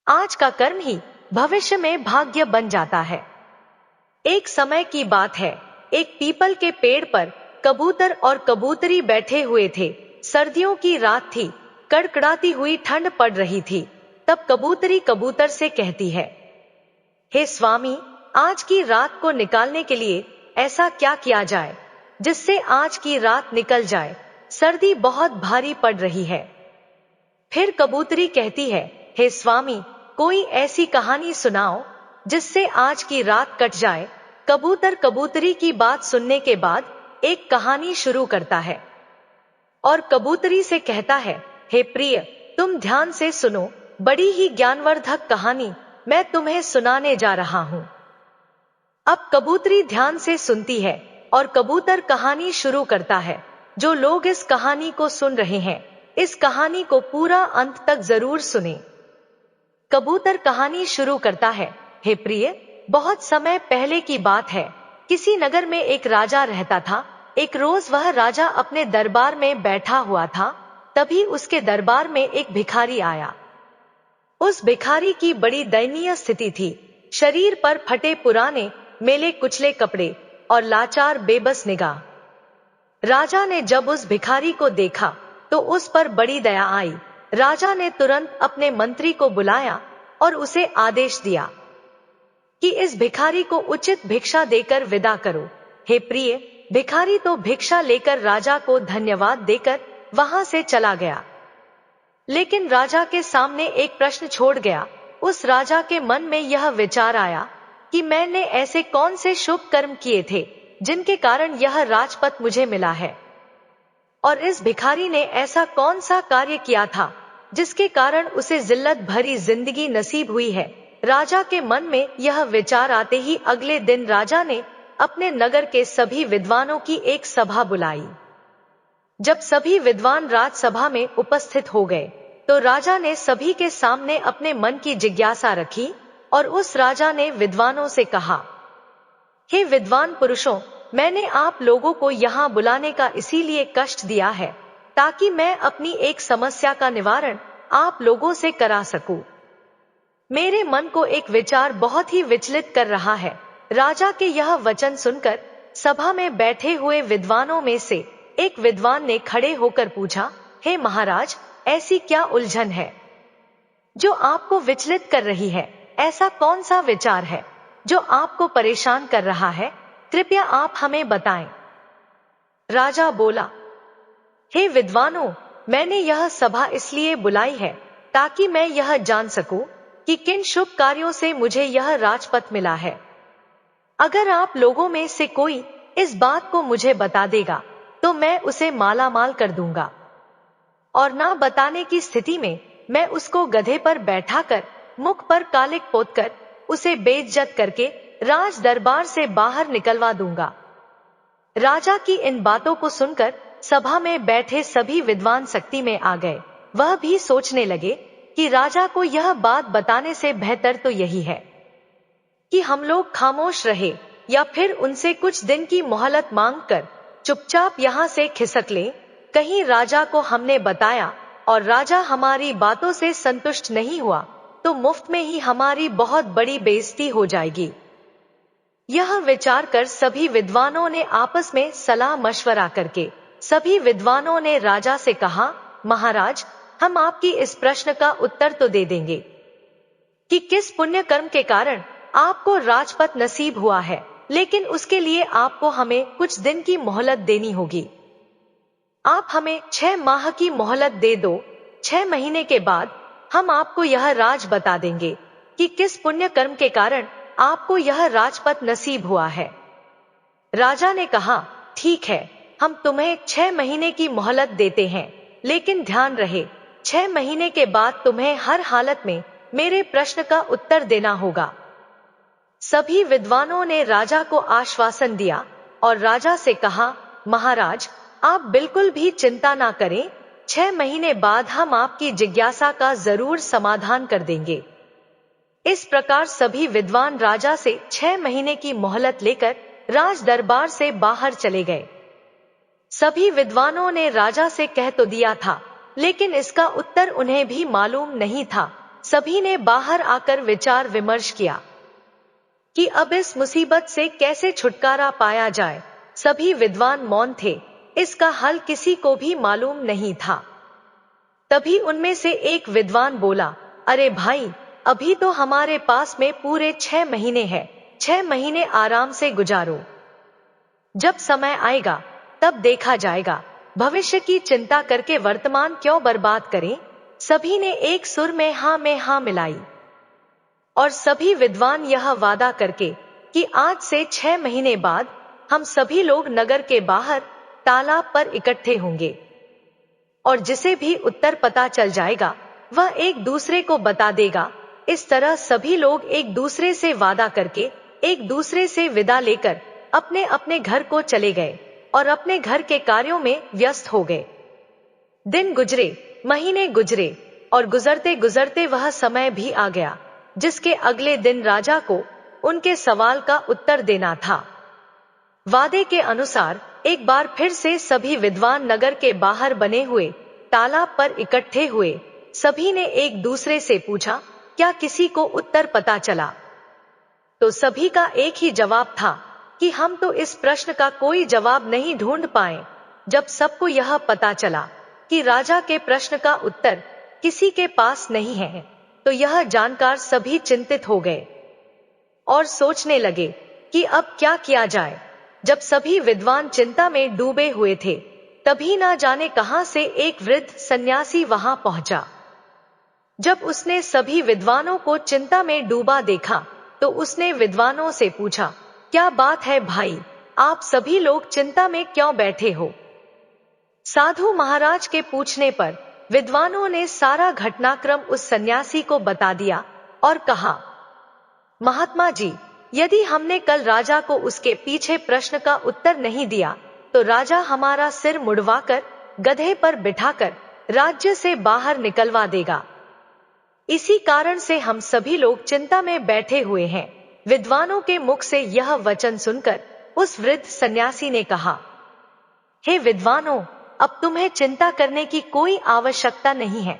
आज का कर्म ही भविष्य में भाग्य बन जाता है। एक समय की बात है, एक पीपल के पेड़ पर कबूतर और कबूतरी बैठे हुए थे। सर्दियों की रात थी, कड़कड़ाती हुई ठंड पड़ रही थी। तब कबूतरी कबूतर से कहती है, हे स्वामी, आज की रात को निकालने के लिए ऐसा क्या किया जाए जिससे आज की रात निकल जाए? सर्दी बहुत भारी पड़ रही है। फिर कबूतरी कहती है, हे स्वामी, कोई ऐसी कहानी सुनाओ जिससे आज की रात कट जाए। कबूतर कबूतरी की बात सुनने के बाद एक कहानी शुरू करता है और कबूतरी से कहता है, हे प्रिय, तुम ध्यान से सुनो, बड़ी ही ज्ञानवर्धक कहानी मैं तुम्हें सुनाने जा रहा हूं। अब कबूतरी ध्यान से सुनती है और कबूतर कहानी शुरू करता है। जो लोग इस कहानी को सुन रहे हैं, इस कहानी को पूरा अंत तक जरूर सुने। कबूतर कहानी शुरू करता है, हे प्रिय, बहुत समय पहले की बात है। किसी नगर में एक राजा रहता था। एक रोज वह राजा अपने दरबार में बैठा हुआ था। तभी उसके दरबार में एक भिखारी आया। उस भिखारी की बड़ी दयनीय स्थिति थी। शरीर पर फटे पुराने मेले कुचले कपड़े और लाचार बेबस निगाह। राजा ने जब उस भिखारी को देखा तो उस पर बड़ी दया आई। राजा ने तुरंत अपने मंत्री को बुलाया और उसे आदेश दिया कि इस भिखारी को उचित भिक्षा देकर विदा करो। हे प्रिय, भिखारी तो भिक्षा लेकर राजा को धन्यवाद देकर वहां से चला गया। लेकिन राजा के सामने एक प्रश्न छोड़ गया। उस राजा के मन में यह विचार आया कि मैंने ऐसे कौन से शुभ कर्म किए थे जिनके कारण यह राजपद मुझे मिला है, और इस भिखारी ने ऐसा कौन सा कार्य किया था जिसके कारण उसे जिल्लत भरी जिंदगी नसीब हुई है। राजा के मन में यह विचार आते ही अगले दिन राजा ने अपने नगर के सभी विद्वानों की एक सभा बुलाई। जब सभी विद्वान राजसभा में उपस्थित हो गए तो राजा ने सभी के सामने अपने मन की जिज्ञासा रखी और उस राजा ने विद्वानों से कहा, हे विद्वान पुरुषों, मैंने आप लोगों को यहाँ बुलाने का इसीलिए कष्ट दिया है ताकि मैं अपनी एक समस्या का निवारण आप लोगों से करा सकूं। मेरे मन को एक विचार बहुत ही विचलित कर रहा है। राजा के यह वचन सुनकर सभा में बैठे हुए विद्वानों में से एक विद्वान ने खड़े होकर पूछा, हे महाराज, ऐसी क्या उलझन है जो आपको विचलित कर रही है? ऐसा कौन सा विचार है जो आपको परेशान कर रहा है? कृपया आप हमें बताएं। राजा बोला, हे विद्वानों, मैंने यह सभा इसलिए बुलाई है ताकि मैं यह जान सकूं कि किन शुभ कार्यों से मुझे यह राजपद मिला है। अगर आप लोगों में से कोई इस बात को मुझे बता देगा तो मैं उसे माला माल कर दूंगा, और ना बताने की स्थिति में मैं उसको गधे पर बैठाकर मुख पर कालिक पोतकर उसे बेइज्जत करके राज दरबार से बाहर निकलवा दूंगा। राजा की इन बातों को सुनकर सभा में बैठे सभी विद्वान सख्ती में आ गए। वह भी सोचने लगे कि राजा को यह बात बताने से बेहतर तो यही है कि हम लोग खामोश रहे या फिर उनसे कुछ दिन की मोहलत मांगकर चुपचाप यहाँ से खिसक ले। कहीं राजा को हमने बताया और राजा हमारी बातों से संतुष्ट नहीं हुआ तो मुफ्त में ही हमारी बहुत बड़ी बेइज्जती हो जाएगी। यह विचार कर सभी विद्वानों ने आपस में सलाह मशवरा करके सभी विद्वानों ने राजा से कहा, महाराज, हम आपकी इस प्रश्न का उत्तर तो दे देंगे कि किस पुण्य कर्म के कारण आपको राजपद नसीब हुआ है, लेकिन उसके लिए आपको हमें कुछ दिन की मोहलत देनी होगी। आप हमें 6 माह की मोहलत दे दो। 6 महीने के बाद हम आपको यह राज बता देंगे कि किस पुण्य कर्म के कारण आपको यह राजपद नसीब हुआ है। राजा ने कहा, ठीक है, हम तुम्हें 6 महीने की मोहलत देते हैं, लेकिन ध्यान रहे 6 महीने के बाद तुम्हें हर हालत में मेरे प्रश्न का उत्तर देना होगा। सभी विद्वानों ने राजा को आश्वासन दिया और राजा से कहा, महाराज, आप बिल्कुल भी चिंता ना करें, 6 महीने बाद हम आपकी जिज्ञासा का जरूर समाधान कर देंगे। इस प्रकार सभी विद्वान राजा से 6 महीने की मोहलत लेकर राज दरबार से बाहर चले गए। सभी विद्वानों ने राजा से कह तो दिया था, लेकिन इसका उत्तर उन्हें भी मालूम नहीं था। सभी ने बाहर आकर विचार विमर्श किया कि अब इस मुसीबत से कैसे छुटकारा पाया जाए। सभी विद्वान मौन थे, इसका हल किसी को भी मालूम नहीं था। तभी उनमें से एक विद्वान बोला, अरे भाई, अभी तो हमारे पास में पूरे 6 महीने हैं, 6 महीने आराम से गुजारो। जब समय आएगा तब देखा जाएगा, भविष्य की चिंता करके वर्तमान क्यों बर्बाद करें। सभी ने एक सुर में हाँ मिलाई और सभी विद्वान यह वादा करके कि आज से 6 महीने बाद हम सभी लोग नगर के बाहर तालाब पर इकट्ठे होंगे और जिसे भी उत्तर पता चल जाएगा वह एक दूसरे को बता देगा। इस तरह सभी लोग एक दूसरे से वादा करके एक दूसरे से विदा लेकर अपने अपने घर को चले गए और अपने घर के कार्यों में व्यस्त हो गए। दिन गुजरे, महीने गुजरे और गुजरते गुजरते वह समय भी आ गया जिसके अगले दिन राजा को उनके सवाल का उत्तर देना था। वादे के अनुसार एक बार फिर से सभी विद्वान नगर के बाहर बने हुए तालाब पर इकट्ठे हुए। सभी ने एक दूसरे से पूछा, क्या किसी को उत्तर पता चला? तो सभी का एक ही जवाब था कि हम तो इस प्रश्न का कोई जवाब नहीं ढूंढ पाए। जब सबको यह पता चला कि राजा के प्रश्न का उत्तर किसी के पास नहीं है, तो यह जानकर सभी चिंतित हो गए और सोचने लगे कि अब क्या किया जाए। जब सभी विद्वान चिंता में डूबे हुए थे, तभी ना जाने कहां से एक वृद्ध सन्यासी वहां पहुंचा। जब उसने सभी विद्वानों को चिंता में डूबा देखा, तो उसने विद्वानों से पूछा, क्या बात है भाई, आप सभी लोग चिंता में क्यों बैठे हो? साधु महाराज के पूछने पर विद्वानों ने सारा घटनाक्रम उस सन्यासी को बता दिया और कहा, महात्मा जी, यदि हमने कल राजा को उसके पीछे प्रश्न का उत्तर नहीं दिया तो राजा हमारा सिर मुड़वाकर गधे पर बिठाकर राज्य से बाहर निकलवा देगा। इसी कारण से हम सभी लोग चिंता में बैठे हुए हैं। विद्वानों के मुख से यह वचन सुनकर उस वृद्ध सन्यासी ने कहा, हे विद्वानों, अब तुम्हें चिंता करने की कोई आवश्यकता नहीं है,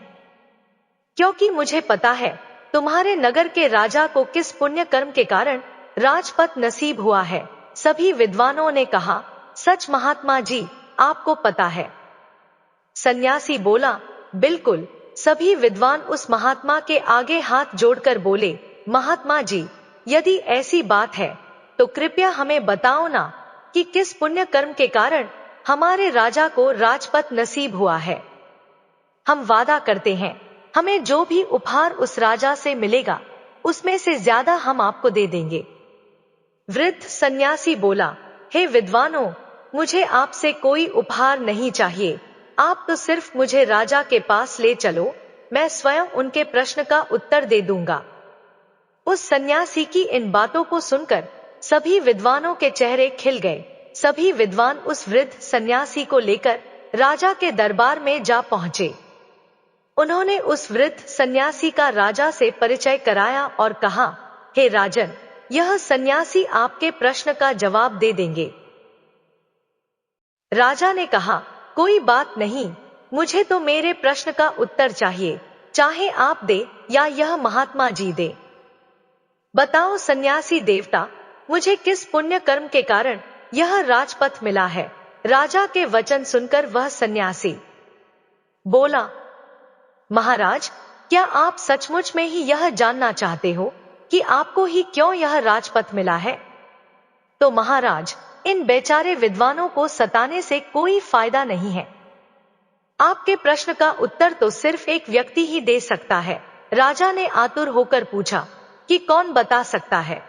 क्योंकि मुझे पता है तुम्हारे नगर के राजा को किस पुण्य कर्म के कारण राजपद नसीब हुआ है। सभी विद्वानों ने कहा, सच महात्मा जी, आपको पता है? सन्यासी बोला, बिल्कुल। सभी विद्वान उस महात्मा के आगे हाथ जोड़कर बोले, महात्मा जी, यदि ऐसी बात है तो कृपया हमें बताओ ना कि किस पुण्य कर्म के कारण हमारे राजा को राजपद नसीब हुआ है। हम वादा करते हैं, हमें जो भी उपहार उस राजा से मिलेगा उसमें से ज्यादा हम आपको दे देंगे। वृद्ध सन्यासी बोला, हे विद्वानों, मुझे आपसे कोई उपहार नहीं चाहिए। आप तो सिर्फ मुझे राजा के पास ले चलो, मैं स्वयं उनके प्रश्न का उत्तर दे दूंगा। उस सन्यासी की इन बातों को सुनकर सभी विद्वानों के चेहरे खिल गए। सभी विद्वान उस वृद्ध सन्यासी को लेकर राजा के दरबार में जा पहुंचे। उन्होंने उस वृद्ध सन्यासी का राजा से परिचय कराया और कहा, हे राजन, यह सन्यासी आपके प्रश्न का जवाब दे देंगे। राजा ने कहा, कोई बात नहीं, मुझे तो मेरे प्रश्न का उत्तर चाहिए, चाहे आप दे या यह महात्मा जी दे। बताओ सन्यासी देवता, मुझे किस पुण्य कर्म के कारण यह राजपथ मिला है? राजा के वचन सुनकर वह सन्यासी बोला, महाराज, क्या आप सचमुच में ही यह जानना चाहते हो कि आपको ही क्यों यह राजपथ मिला है? तो महाराज, इन बेचारे विद्वानों को सताने से कोई फायदा नहीं है। आपके प्रश्न का उत्तर तो सिर्फ एक व्यक्ति ही दे सकता है। राजा ने आतुर होकर पूछा कि कौन बता सकता है?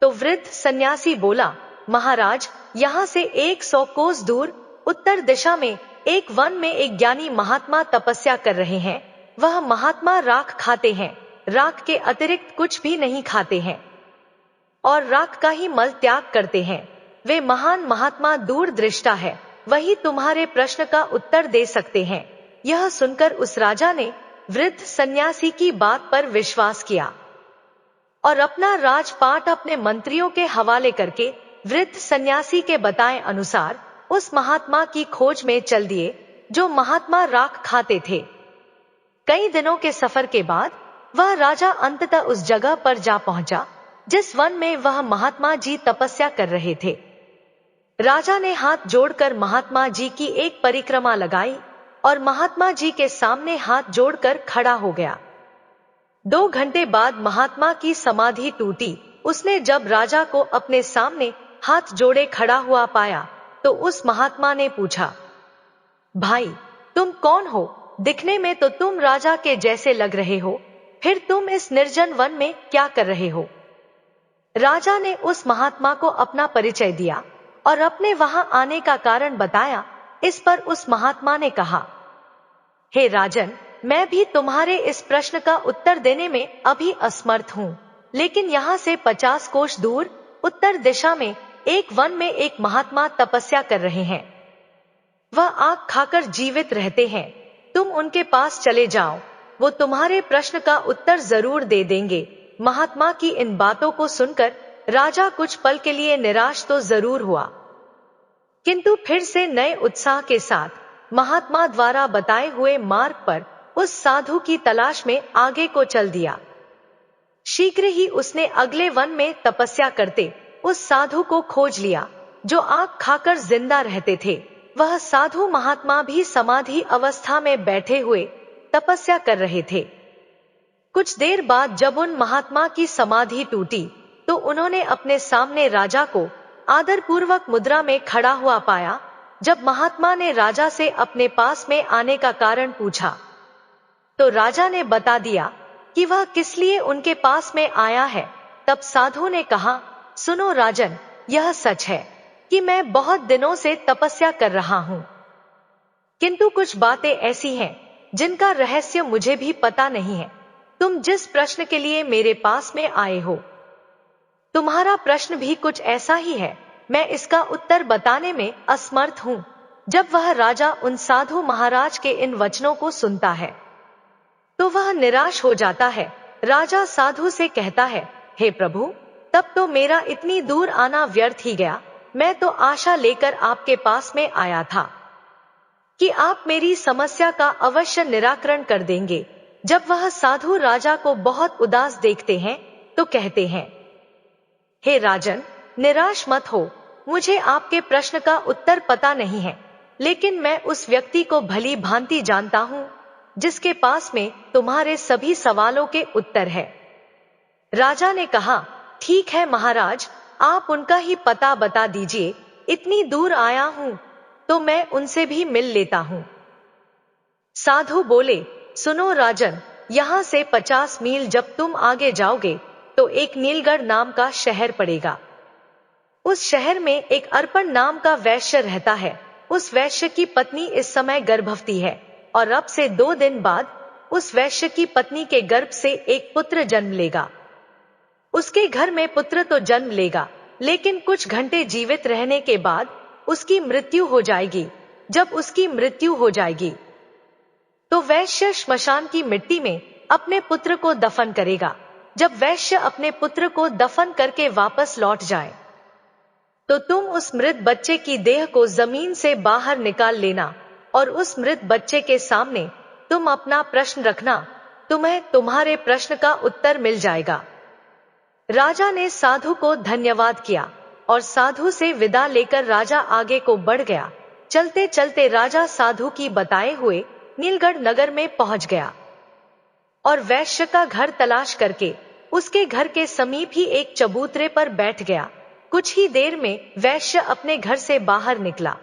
तो वृद्ध सन्यासी बोला, महाराज, यहाँ से 100 कोस दूर उत्तर दिशा में एक वन में एक ज्ञानी महात्मा तपस्या कर रहे हैं। वह महात्मा राख खाते हैं, राख के अतिरिक्त कुछ भी नहीं खाते हैं और राख का ही मल त्याग करते हैं। वे महान महात्मा दूरदृष्टा है, वही तुम्हारे प्रश्न का उत्तर दे सकते हैं। यह सुनकर उस राजा ने वृद्ध सन्यासी की बात पर विश्वास किया और अपना राजपाट अपने मंत्रियों के हवाले करके वृद्ध सन्यासी के बताए अनुसार उस महात्मा की खोज में चल दिए जो महात्मा राख खाते थे। कई दिनों के सफर के बाद वह राजा अंततः उस जगह पर जा पहुंचा जिस वन में वह महात्मा जी तपस्या कर रहे थे। राजा ने हाथ जोड़कर महात्मा जी की एक परिक्रमा लगाई और महात्मा जी के सामने हाथ जोड़कर खड़ा हो गया। 2 घंटे बाद महात्मा की समाधि टूटी। उसने जब राजा को अपने सामने हाथ जोड़े खड़ा हुआ पाया तो उस महात्मा ने पूछा, भाई तुम कौन हो? दिखने में तो तुम राजा के जैसे लग रहे हो, फिर तुम इस निर्जन वन में क्या कर रहे हो? राजा ने उस महात्मा को अपना परिचय दिया और अपने वहां आने का कारण बताया। इस पर उस महात्मा ने कहा, हे राजन, मैं भी तुम्हारे इस प्रश्न का उत्तर देने में अभी असमर्थ हूँ, लेकिन यहाँ से 50 कोस दूर उत्तर दिशा में एक वन में एक महात्मा तपस्या कर रहे हैं। वह आग खाकर जीवित रहते हैं। तुम उनके पास चले जाओ, वो तुम्हारे प्रश्न का उत्तर जरूर दे देंगे। महात्मा की इन बातों को सुनकर राजा कुछ पल के लिए निराश तो जरूर हुआ, किंतु फिर से नए उत्साह के साथ महात्मा द्वारा बताए हुए मार्ग पर उस साधु की तलाश में आगे को चल दिया। शीघ्र ही उसने अगले वन में तपस्या करते उस साधु को खोज लिया जो आग खाकर जिंदा रहते थे। वह साधु महात्मा भी समाधि अवस्था में बैठे हुए तपस्या कर रहे थे। कुछ देर बाद जब उन महात्मा की समाधि टूटी तो उन्होंने अपने सामने राजा को आदरपूर्वक मुद्रा में खड़ा हुआ पाया। जब महात्मा ने राजा से अपने पास में आने का कारण पूछा तो राजा ने बता दिया कि वह किस लिए उनके पास में आया है। तब साधु ने कहा, सुनो राजन, यह सच है कि मैं बहुत दिनों से तपस्या कर रहा हूं, किंतु कुछ बातें ऐसी हैं जिनका रहस्य मुझे भी पता नहीं है। तुम जिस प्रश्न के लिए मेरे पास में आए हो, तुम्हारा प्रश्न भी कुछ ऐसा ही है। मैं इसका उत्तर बताने में असमर्थ हूं। जब वह राजा उन साधु महाराज के इन वचनों को सुनता है तो वह निराश हो जाता है। राजा साधु से कहता है, हे प्रभु, तब तो मेरा इतनी दूर आना व्यर्थ ही गया। मैं तो आशा लेकर आपके पास में आया था कि आप मेरी समस्या का अवश्य निराकरण कर देंगे। जब वह साधु राजा को बहुत उदास देखते हैं तो कहते हैं, हे राजन, निराश मत हो। मुझे आपके प्रश्न का उत्तर पता नहीं है, लेकिन मैं उस व्यक्ति को भली भांति जानता हूं जिसके पास में तुम्हारे सभी सवालों के उत्तर है। राजा ने कहा, ठीक है महाराज, आप उनका ही पता बता दीजिए। इतनी दूर आया हूं तो मैं उनसे भी मिल लेता हूं। साधु बोले, सुनो राजन, यहां से 50 मील जब तुम आगे जाओगे तो एक नीलगढ़ नाम का शहर पड़ेगा। उस शहर में एक अर्पण नाम का वैश्य रहता है। उस वैश्य की पत्नी इस समय गर्भवती है और अब से 2 दिन बाद उस वैश्य की पत्नी के गर्भ से एक पुत्र जन्म लेगा। उसके घर में पुत्र तो जन्म लेगा, लेकिन कुछ घंटे जीवित रहने के बाद उसकी मृत्यु हो जाएगी। जब उसकी मृत्यु हो जाएगी तो वैश्य श्मशान की मिट्टी में अपने पुत्र को दफन करेगा। जब वैश्य अपने पुत्र को दफन करके वापस लौट जाए तो तुम उस मृत बच्चे की देह को जमीन से बाहर निकाल लेना और उस मृत बच्चे के सामने तुम अपना प्रश्न रखना। तुम्हें तुम्हारे प्रश्न का उत्तर मिल जाएगा। राजा ने साधु को धन्यवाद किया और साधु से विदा लेकर राजा आगे को बढ़ गया। चलते चलते राजा साधु की बताए हुए नीलगढ़ नगर में पहुंच गया और वैश्य का घर तलाश करके उसके घर के समीप ही एक चबूतरे पर बैठ गया। कुछ ही देर में वैश्य अपने घर से बाहर निकला।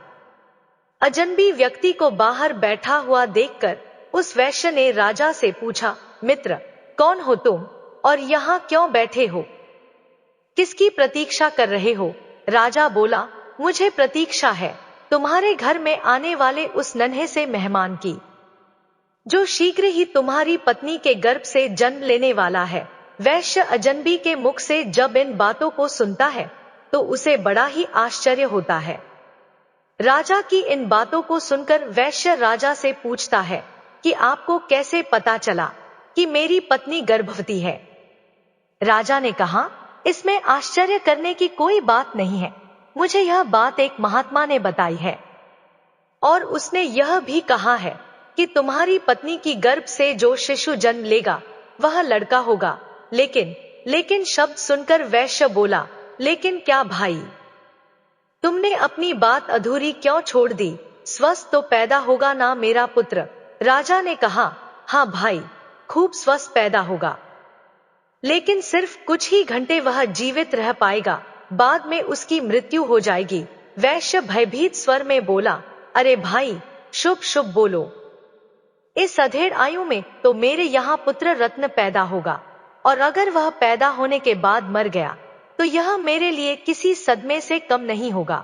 अजनबी व्यक्ति को बाहर बैठा हुआ देखकर उस वैश्य ने राजा से पूछा, मित्र, कौन हो तुम और यहाँ क्यों बैठे हो? किसकी प्रतीक्षा कर रहे हो? राजा बोला, मुझे प्रतीक्षा है तुम्हारे घर में आने वाले उस नन्हे से मेहमान की, जो शीघ्र ही तुम्हारी पत्नी के गर्भ से जन्म लेने वाला है। वैश्य अजनबी के मुख से जब इन बातों को सुनता है तो उसे बड़ा ही आश्चर्य होता है। राजा की इन बातों को सुनकर वैश्य राजा से पूछता है कि आपको कैसे पता चला कि मेरी पत्नी गर्भवती है? राजा ने कहा, इसमें आश्चर्य करने की कोई बात नहीं है। मुझे यह बात एक महात्मा ने बताई है और उसने यह भी कहा है कि तुम्हारी पत्नी की गर्भ से जो शिशु जन्म लेगा वह लड़का होगा। लेकिन शब्द सुनकर वैश्य बोला, लेकिन क्या भाई? तुमने अपनी बात अधूरी क्यों छोड़ दी? स्वस्थ तो पैदा होगा ना मेरा पुत्र? राजा ने कहा, हाँ भाई, खूब स्वस्थ पैदा होगा, लेकिन सिर्फ कुछ ही घंटे वह जीवित रह पाएगा, बाद में उसकी मृत्यु हो जाएगी। वैश्य भयभीत स्वर में बोला, अरे भाई, शुभ शुभ बोलो। इस अधेड़ आयु में तो मेरे यहाँ पुत्र रत्न पैदा होगा, और अगर वह पैदा होने के बाद मर गया तो यह मेरे लिए किसी सदमे से कम नहीं होगा।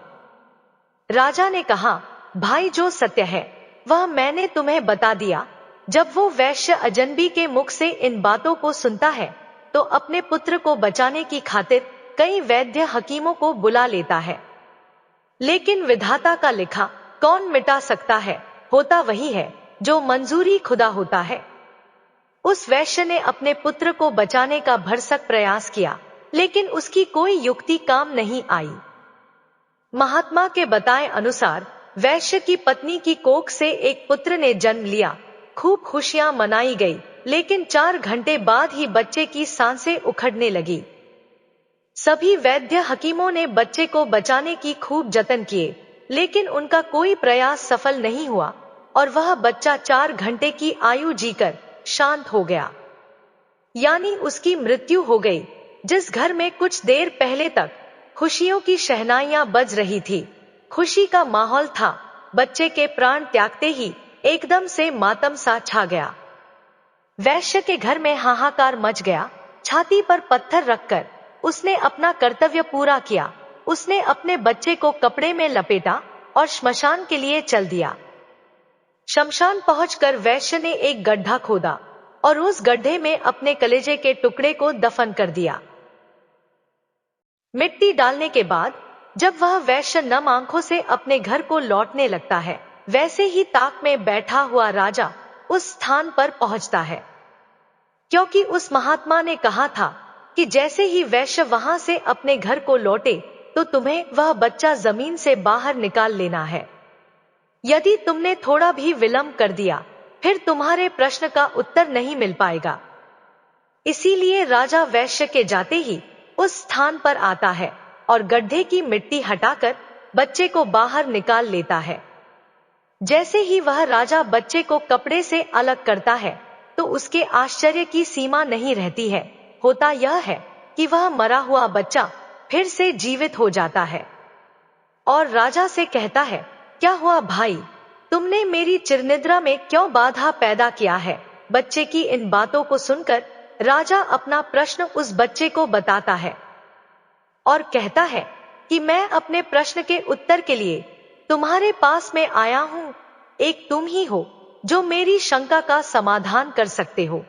राजा ने कहा, भाई, जो सत्य है वह मैंने तुम्हें बता दिया। जब वो वैश्य अजनबी के मुख से इन बातों को सुनता है तो अपने पुत्र को बचाने की खातिर कई वैद्य हकीमों को बुला लेता है, लेकिन विधाता का लिखा कौन मिटा सकता है? होता वही है जो मंजूरी खुदा होता है। उस वैश्य ने अपने पुत्र को बचाने का भरसक प्रयास किया, लेकिन उसकी कोई युक्ति काम नहीं आई। महात्मा के बताए अनुसार वैश्य की पत्नी की कोख से एक पुत्र ने जन्म लिया। खूब खुशियां मनाई गई, लेकिन 4 घंटे बाद ही बच्चे की सांसें उखड़ने लगी। सभी वैद्य हकीमों ने बच्चे को बचाने की खूब जतन किए, लेकिन उनका कोई प्रयास सफल नहीं हुआ और वह बच्चा 4 घंटे की आयु जीकर शांत हो गया, यानी उसकी मृत्यु हो गई। जिस घर में कुछ देर पहले तक खुशियों की शहनाइयां बज रही थी, खुशी का माहौल था, बच्चे के प्राण त्यागते ही एकदम से मातम सा छा गया। वैश्य के घर में हाहाकार मच गया। छाती पर पत्थर रखकर उसने अपना कर्तव्य पूरा किया। उसने अपने बच्चे को कपड़े में लपेटा और श्मशान के लिए चल दिया। शमशान पहुंचकर वैश्य ने एक गड्ढा खोदा और उस गड्ढे में अपने कलेजे के टुकड़े को दफन कर दिया। मिट्टी डालने के बाद जब वह वैश्य नम आंखों से अपने घर को लौटने लगता है, वैसे ही ताक में बैठा हुआ राजा उस स्थान पर पहुंचता है, क्योंकि उस महात्मा ने कहा था कि जैसे ही वैश्य वहां से अपने घर को लौटे तो तुम्हें वह बच्चा जमीन से बाहर निकाल लेना है। यदि तुमने थोड़ा भी विलंब कर दिया फिर तुम्हारे प्रश्न का उत्तर नहीं मिल पाएगा। इसीलिए राजा वैश्य के जाते ही उस स्थान पर आता है और गड्ढे की मिट्टी हटाकर बच्चे को बाहर निकाल लेता है। जैसे ही वह राजा बच्चे को कपड़े से अलग करता है तो उसके आश्चर्य की सीमा नहीं रहती है। होता यह है कि वह मरा हुआ बच्चा फिर से जीवित हो जाता है और राजा से कहता है, क्या हुआ भाई, तुमने मेरी चिरनिद्रा में क्यों बाधा पैदा किया है? बच्चे की इन बातों को सुनकर राजा अपना प्रश्न उस बच्चे को बताता है और कहता है कि मैं अपने प्रश्न के उत्तर के लिए तुम्हारे पास में आया हूं। एक तुम ही हो जो मेरी शंका का समाधान कर सकते हो।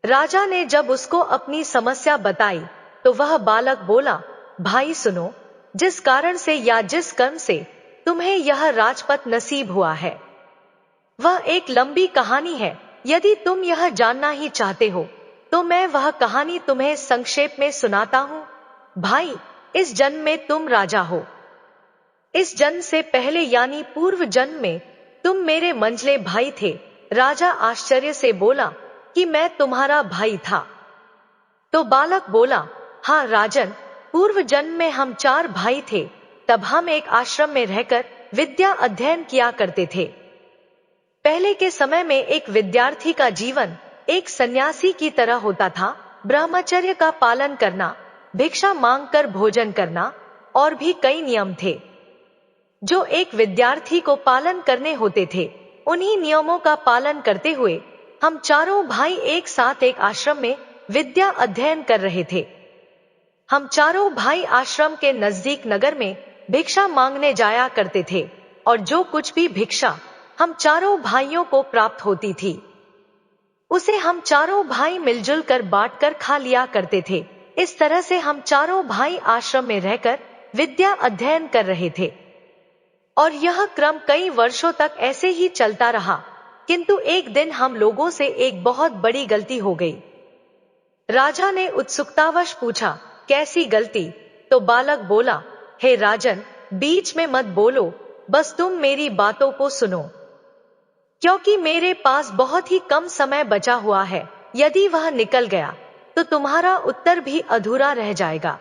राजा ने जब उसको अपनी समस्या बताई तो वह बालक बोला, भाई सुनो, जिस कारण से या जिस कर्म से तुम्हें यह राजपद नसीब हुआ है वह एक लंबी कहानी है। यदि तुम यह जानना ही चाहते हो तो मैं वह कहानी तुम्हें संक्षेप में सुनाता हूं। भाई, इस जन्म में तुम राजा हो। इस जन्म से पहले यानी पूर्व जन्म में तुम मेरे मंझले भाई थे। राजा आश्चर्य से बोला कि मैं तुम्हारा भाई था। तो बालक बोला, हाँ राजन, पूर्व जन्म में हम 4 भाई थे। तब हम एक आश्रम में रहकर विद्या अध्ययन किया करते थे। पहले के समय में एक विद्यार्थी का जीवन एक सन्यासी की तरह होता था। ब्रह्मचर्य का पालन करना, भिक्षा मांगकर भोजन करना और भी कई नियम थे जो एक विद्यार्थी को पालन करने होते थे। उन्हीं नियमों का पालन करते हुए हम चारों भाई एक साथ एक आश्रम में विद्या अध्ययन कर रहे थे। हम चारों भाई आश्रम के नजदीक नगर में भिक्षा मांगने जाया करते थे और जो कुछ भी भिक्षा हम चारों भाइयों को प्राप्त होती थी उसे हम चारों भाई मिलजुल कर बांट कर खा लिया करते थे। इस तरह से हम चारों भाई आश्रम में रहकर विद्या अध्ययन कर रहे थे और यह क्रम कई वर्षों तक ऐसे ही चलता रहा। किंतु एक दिन हम लोगों से एक बहुत बड़ी गलती हो गई। राजा ने उत्सुकतावश पूछा, कैसी गलती? तो बालक बोला, हे राजन, बीच में मत बोलो, बस तुम मेरी बातों को सुनो, क्योंकि मेरे पास बहुत ही कम समय बचा हुआ है। यदि वह निकल गया तो तुम्हारा उत्तर भी अधूरा रह जाएगा।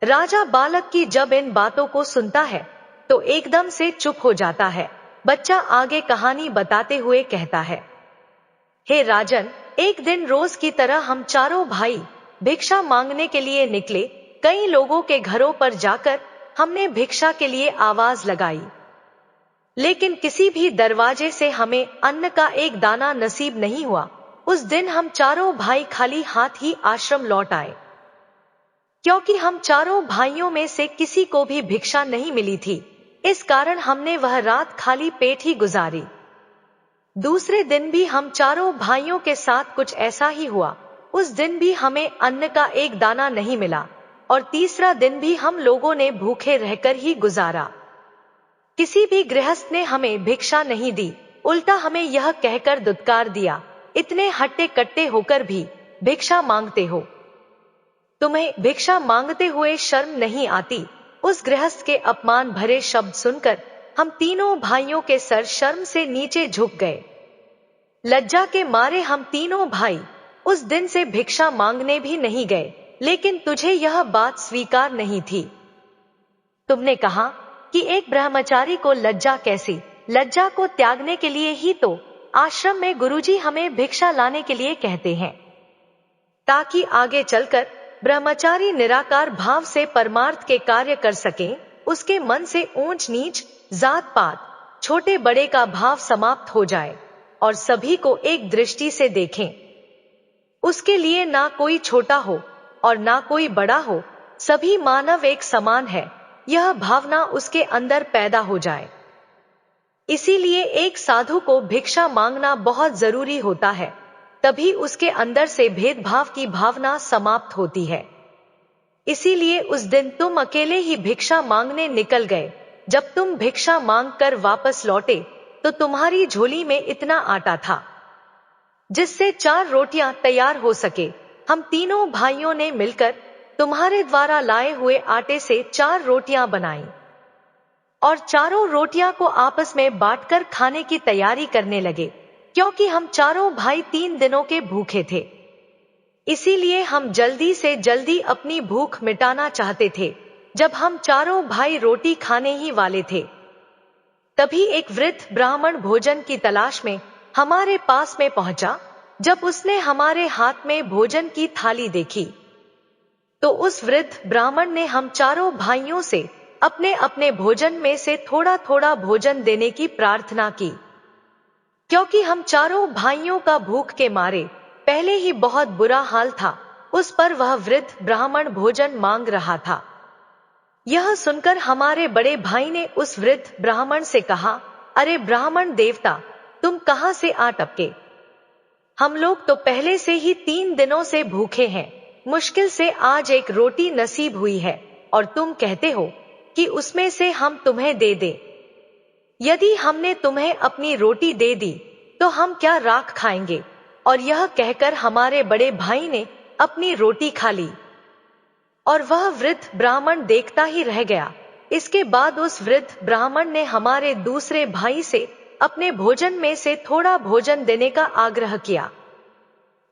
राजा बालक की जब इन बातों को सुनता है तो एकदम से चुप हो जाता है। बच्चा आगे कहानी बताते हुए कहता है, हे राजन, एक दिन रोज की तरह हम चारों भाई भिक्षा मांगने के लिए निकले। कई लोगों के घरों पर जाकर हमने भिक्षा के लिए आवाज लगाई, लेकिन किसी भी दरवाजे से हमें अन्न का एक दाना नसीब नहीं हुआ। उस दिन हम चारों भाई खाली हाथ ही आश्रम लौट आए, क्योंकि हम चारों भाइयों में से किसी को भी भिक्षा नहीं मिली थी। इस कारण हमने वह रात खाली पेट ही गुजारी। दूसरे दिन भी हम चारों भाइयों के साथ कुछ ऐसा ही हुआ। उस दिन भी हमें अन्न का एक दाना नहीं मिला, और तीसरा दिन भी हम लोगों ने भूखे रहकर ही गुजारा। किसी भी गृहस्थ ने हमें भिक्षा नहीं दी, उल्टा हमें यह कहकर दुत्कार दिया, इतने हट्टे कट्टे होकर भी भिक्षा मांगते हो, तुम्हें भिक्षा मांगते हुए शर्म नहीं आती। उस गृहस्थ के अपमान भरे शब्द सुनकर हम तीनों भाइयों के सर शर्म से नीचे झुक गए। लज्जा के मारे हम तीनों भाई उस दिन से भिक्षा मांगने भी नहीं गए, लेकिन तुझे यह बात स्वीकार नहीं थी। तुमने कहा कि एक ब्रह्मचारी को लज्जा कैसी। लज्जा को त्यागने के लिए ही तो आश्रम में गुरुजी हमें भिक्षा लाने के लिए कहते हैं, ताकि आगे चलकर ब्रह्मचारी निराकार भाव से परमार्थ के कार्य कर सके। उसके मन से ऊंच नीच, जात पात, छोटे बड़े का भाव समाप्त हो जाए और सभी को एक दृष्टि से देखें। उसके लिए ना कोई छोटा हो और ना कोई बड़ा हो, सभी मानव एक समान है, यह भावना उसके अंदर पैदा हो जाए। इसीलिए एक साधु को भिक्षा मांगना बहुत जरूरी होता है, तभी उसके अंदर से भेदभाव की भावना समाप्त होती है। इसीलिए उस दिन तुम अकेले ही भिक्षा मांगने निकल गए। जब तुम भिक्षा मांगकर वापस लौटे तो तुम्हारी झोली में इतना आटा था जिससे 4 रोटियां तैयार हो सके। हम तीनों भाइयों ने मिलकर तुम्हारे द्वारा लाए हुए आटे से 4 रोटियां बनाई और चारों रोटियां को आपस में बांटकर खाने की तैयारी करने लगे, क्योंकि हम चारों भाई 3 दिनों के भूखे थे। इसीलिए हम जल्दी से जल्दी अपनी भूख मिटाना चाहते थे। जब हम चारों भाई रोटी खाने ही वाले थे, तभी एक वृद्ध ब्राह्मण भोजन की तलाश में हमारे पास में पहुंचा। जब उसने हमारे हाथ में भोजन की थाली देखी तो उस वृद्ध ब्राह्मण ने हम चारों भाइयों से अपने अपने भोजन में से थोड़ा थोड़ा भोजन देने की प्रार्थना की, क्योंकि हम चारों भाइयों का भूख के मारे पहले ही बहुत बुरा हाल था। उस पर वह वृद्ध ब्राह्मण भोजन मांग रहा था। यह सुनकर हमारे बड़े भाई ने उस वृद्ध ब्राह्मण से कहा, अरे ब्राह्मण देवता, तुम कहां से आ टपके? हम लोग तो पहले से ही 3 दिनों से भूखे हैं। मुश्किल से आज एक रोटी नसीब हुई है और तुम कहते हो कि उसमें से हम तुम्हें दे दें। यदि हमने तुम्हें अपनी रोटी दे दी तो हम क्या राख खाएंगे? और यह कहकर हमारे बड़े भाई ने अपनी रोटी खा ली और वह वृद्ध ब्राह्मण देखता ही रह गया। इसके बाद उस वृद्ध ब्राह्मण ने हमारे दूसरे भाई से अपने भोजन में से थोड़ा भोजन देने का आग्रह किया।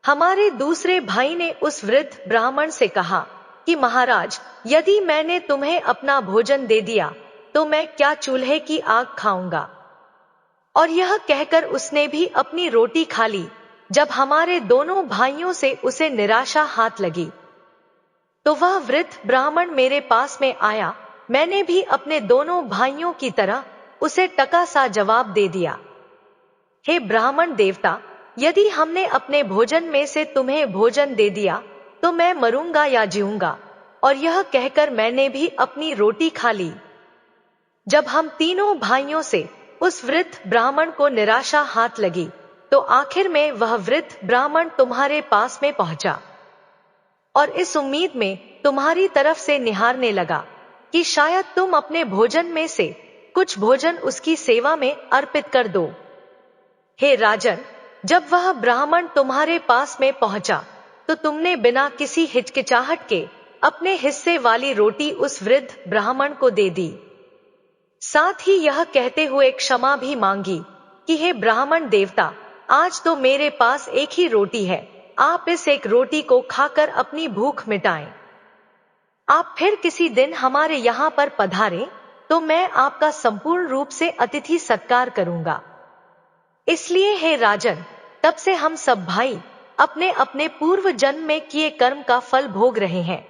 हमारे दूसरे भाई ने उस वृद्ध ब्राह्मण से कहा कि महाराज, यदि मैंने तुम्हें अपना भोजन दे दिया तो मैं क्या चूल्हे की आग खाऊंगा? और यह कहकर उसने भी अपनी रोटी खा ली। जब हमारे दोनों भाइयों से उसे निराशा हाथ लगी तो वह वृद्ध ब्राह्मण मेरे पास में आया। मैंने भी अपने दोनों भाइयों की तरह उसे टका सा जवाब दे दिया, हे ब्राह्मण देवता, यदि हमने अपने भोजन में से तुम्हें भोजन दे दिया तो मैं मरूंगा या जीऊंगा। और यह कहकर मैंने भी अपनी रोटी खा ली। जब हम तीनों भाइयों से उस वृद्ध ब्राह्मण को निराशा हाथ लगी तो आखिर में वह वृद्ध ब्राह्मण तुम्हारे पास में पहुंचा और इस उम्मीद में तुम्हारी तरफ से निहारने लगा कि शायद तुम अपने भोजन में से कुछ भोजन उसकी सेवा में अर्पित कर दो। हे राजन, जब वह ब्राह्मण तुम्हारे पास में पहुंचा तो तुमने बिना किसी हिचकिचाहट के अपने हिस्से वाली रोटी उस वृद्ध ब्राह्मण को दे दी। साथ ही यह कहते हुए क्षमा भी मांगी कि हे ब्राह्मण देवता, आज तो मेरे पास एक ही रोटी है, आप इस एक रोटी को खाकर अपनी भूख मिटाएं। आप फिर किसी दिन हमारे यहाँ पर पधारें तो मैं आपका संपूर्ण रूप से अतिथि सत्कार करूंगा। इसलिए हे राजन, तब से हम सब भाई अपने अपने पूर्व जन्म में किए कर्म का फल भोग रहे हैं।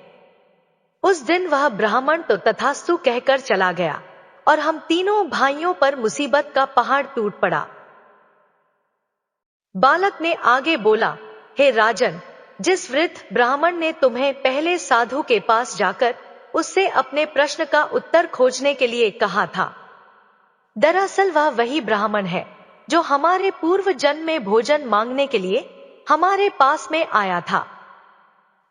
उस दिन वह ब्राह्मण तो तथास्तु कहकर चला गया और हम तीनों भाइयों पर मुसीबत का पहाड़ टूट पड़ा। बालक ने आगे बोला, हे राजन, जिस वृद्ध ब्राह्मण ने तुम्हें पहले साधु के पास जाकर उससे अपने प्रश्न का उत्तर खोजने के लिए कहा था, दरअसल वह वही ब्राह्मण है जो हमारे पूर्व जन्म में भोजन मांगने के लिए हमारे पास में आया था।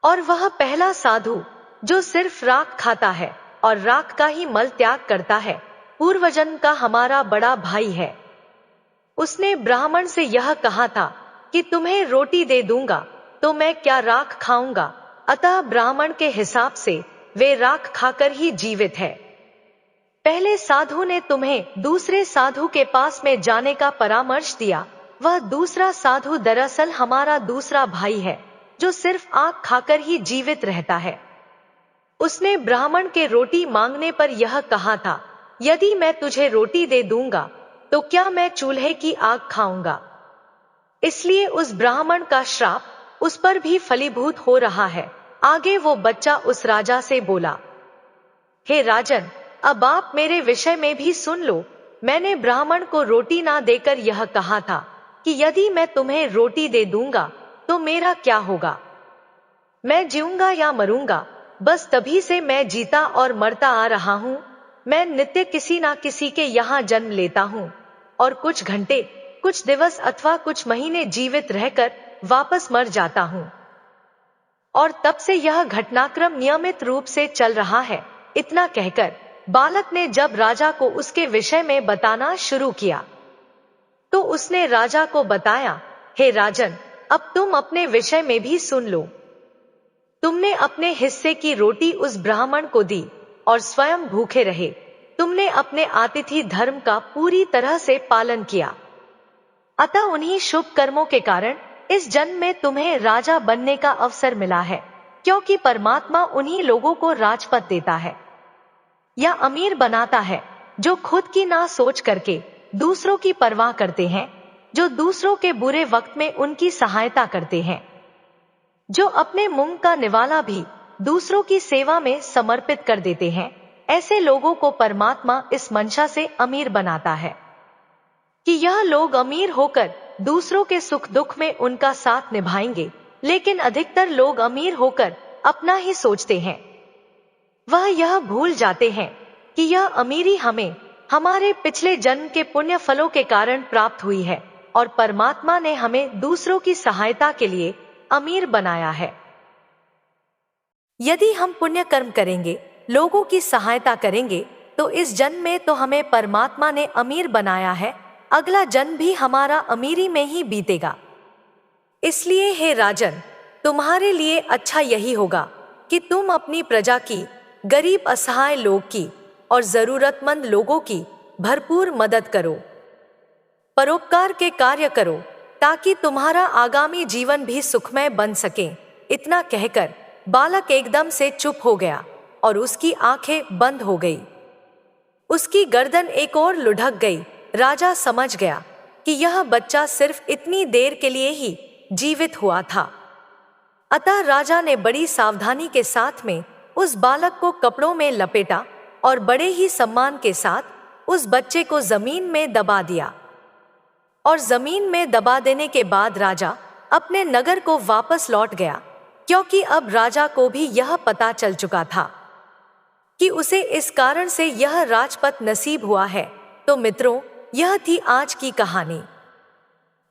और वह पहला साधु जो सिर्फ राख खाता है और राख का ही मल त्याग करता है, पूर्व जन्म का हमारा बड़ा भाई है। उसने ब्राह्मण से यह कहा था कि तुम्हें रोटी दे दूंगा तो मैं क्या राख खाऊंगा, अतः ब्राह्मण के हिसाब से वे राख खाकर ही जीवित है। पहले साधु ने तुम्हें दूसरे साधु के पास में जाने का परामर्श दिया। वह दूसरा साधु दरअसल हमारा दूसरा भाई है जो सिर्फ आग खाकर ही जीवित रहता है। उसने ब्राह्मण के रोटी मांगने पर यह कहा था, यदि मैं तुझे रोटी दे दूंगा तो क्या मैं चूल्हे की आग खाऊंगा। इसलिए उस ब्राह्मण का श्राप उस पर भी फलीभूत हो रहा है। आगे वो बच्चा उस राजा से बोला, हे राजन, अब आप मेरे विषय में भी सुन लो। मैंने ब्राह्मण को रोटी ना देकर यह कहा था कि यदि मैं तुम्हें रोटी दे दूंगा तो मेरा क्या होगा, मैं जीऊंगा या मरूंगा। बस तभी से मैं जीता और मरता आ रहा हूं। मैं नित्य किसी ना किसी के यहाँ जन्म लेता हूं और कुछ घंटे, कुछ दिवस अथवा कुछ महीने जीवित रहकर वापस मर जाता हूं। और तब से यह घटनाक्रम नियमित रूप से चल रहा है। इतना कहकर बालक ने जब राजा को उसके विषय में बताना शुरू किया तो उसने राजा को बताया, हे राजन, अब तुम अपने विषय में भी सुन लो। तुमने अपने हिस्से की रोटी उस ब्राह्मण को दी और स्वयं भूखे रहे। तुमने अपने आतिथ्य धर्म का पूरी तरह से पालन किया। अतः उन्हीं शुभ कर्मों के कारण इस जन्म में तुम्हें राजा बनने का अवसर मिला है, क्योंकि परमात्मा उन्हीं लोगों को राजपद देता है या अमीर बनाता है जो खुद की ना सोच करके दूसरों की परवाह करते हैं, जो दूसरों के बुरे वक्त में उनकी सहायता करते हैं, जो अपने मुंह का निवाला भी दूसरों की सेवा में समर्पित कर देते हैं। ऐसे लोगों को परमात्मा इस मंशा से अमीर बनाता है कि यह लोग अमीर होकर दूसरों के सुख दुख में उनका साथ निभाएंगे। लेकिन अधिकतर लोग अमीर होकर अपना ही सोचते हैं। वह यह भूल जाते हैं कि यह अमीरी हमें हमारे पिछले जन्म के पुण्य फलों के कारण प्राप्त हुई है और परमात्मा ने हमें दूसरों की सहायता के लिए अमीर बनाया है। यदि हम पुण्य कर्म करेंगे, लोगों की सहायता करेंगे, तो इस जन्म में तो हमें परमात्मा ने अमीर बनाया है, अगला जन्म भी हमारा अमीरी में ही बीतेगा। इसलिए हे राजन, तुम्हारे लिए अच्छा यही होगा कि तुम अपनी प्रजा की, गरीब असहाय लोग की और जरूरतमंद लोगों की भरपूर मदद करो, परोपकार के कार्य करो, ताकि तुम्हारा आगामी जीवन भी सुखमय बन सके। इतना कहकर बालक एकदम से चुप हो गया और उसकी आंखें बंद हो गई। उसकी गर्दन एक ओर लुढ़क गई। राजा समझ गया कि यह बच्चा सिर्फ इतनी देर के लिए ही जीवित हुआ था। अतः राजा ने बड़ी सावधानी के साथ में उस बालक को कपड़ों में लपेटा और बड़े ही सम्मान के साथ उस बच्चे को जमीन में दबा दिया। और जमीन में दबा देने के बाद राजा अपने नगर को वापस लौट गया, क्योंकि अब राजा को भी यह पता चल चुका था कि उसे इस कारण से यह राजपद नसीब हुआ है। तो मित्रों, यह थी आज की कहानी।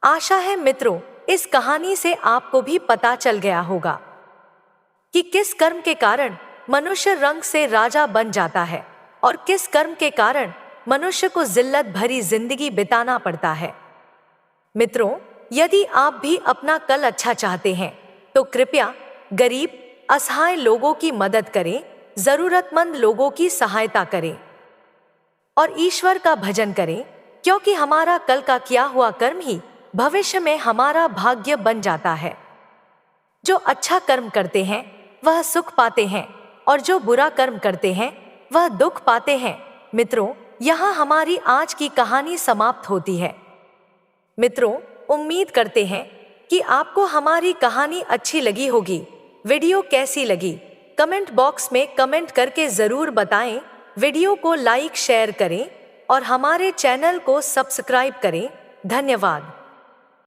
आशा है मित्रों, इस कहानी से आपको भी पता चल गया होगा कि किस कर्म के कारण मनुष्य रंग से राजा बन जाता है और किस कर्म के कारण मनुष्य को जिल्लत भरी जिंदगी बिताना पड़ता है। मित्रों, यदि आप भी अपना कल अच्छा चाहते हैं तो कृपया गरीब असहाय लोगों की मदद करें, जरूरतमंद लोगों की सहायता करें और ईश्वर का भजन करें, क्योंकि हमारा कल का किया हुआ कर्म ही भविष्य में हमारा भाग्य बन जाता है। जो अच्छा कर्म करते हैं वह सुख पाते हैं और जो बुरा कर्म करते हैं वह दुख पाते हैं। मित्रों, यहाँ हमारी आज की कहानी समाप्त होती है। मित्रों, उम्मीद करते हैं कि आपको हमारी कहानी अच्छी लगी होगी। वीडियो कैसी लगी कमेंट बॉक्स में कमेंट करके जरूर बताएं। वीडियो को लाइक शेयर करें और हमारे चैनल को सब्सक्राइब करें। धन्यवाद।